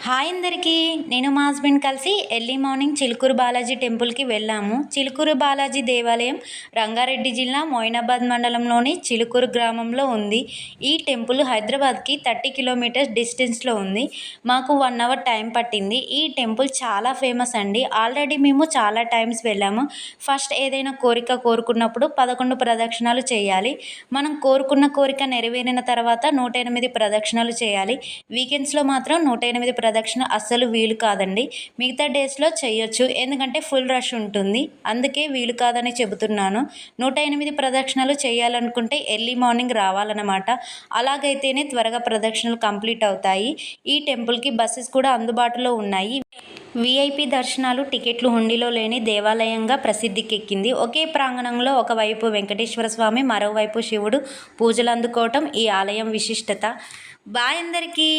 Hi అందరికీ. నేను మా హస్బెండ్ కలిసి ఎర్లీ మార్నింగ్ చిలుకూరు బాలాజీ టెంపుల్కి వెళ్ళాము. చిలుకూరు బాలాజీ దేవాలయం రంగారెడ్డి జిల్లా మోయినాబాద్ మండలంలోని చిలుకూరు గ్రామంలో ఉంది. ఈ టెంపుల్ హైదరాబాద్కి 30 కిలోమీటర్స్ డిస్టెన్స్లో ఉంది. మాకు 1 అవర్ టైం పట్టింది. ఈ టెంపుల్ చాలా ఫేమస్ అండి. ఆల్రెడీ మేము చాలా టైమ్స్ వెళ్ళాము. ఫస్ట్ ఏదైనా కోరిక కోరుకున్నప్పుడు 11 ప్రదక్షిణాలు చేయాలి. మనం కోరుకున్న కోరిక నెరవేరిన తర్వాత 108 ప్రదక్షిణాలు చేయాలి. వీకెండ్స్లో మాత్రం 108 ప్రదక్షిణ అస్సలు వీలు కాదండి. మిగతా డేస్లో చేయొచ్చు, ఎందుకంటే ఫుల్ రష్ ఉంటుంది. అందుకే వీలు కాదని చెబుతున్నాను. 108 ప్రదక్షిణలు చేయాలనుకుంటే ఎర్లీ మార్నింగ్ రావాలన్నమాట. అలాగైతేనే త్వరగా ప్రదక్షిణలు కంప్లీట్ అవుతాయి. ఈ టెంపుల్కి బస్సెస్ కూడా అందుబాటులో ఉన్నాయి. వీఐపీ దర్శనాలు టికెట్లు హుండీలో లేని దేవాలయంగా ప్రసిద్ధికెక్కింది. ఒకే ప్రాంగణంలో ఒకవైపు వెంకటేశ్వర స్వామి, మరోవైపు శివుడు పూజలు అందుకోవటం ఈ ఆలయం విశిష్టత. బాయ్ అందరికీ.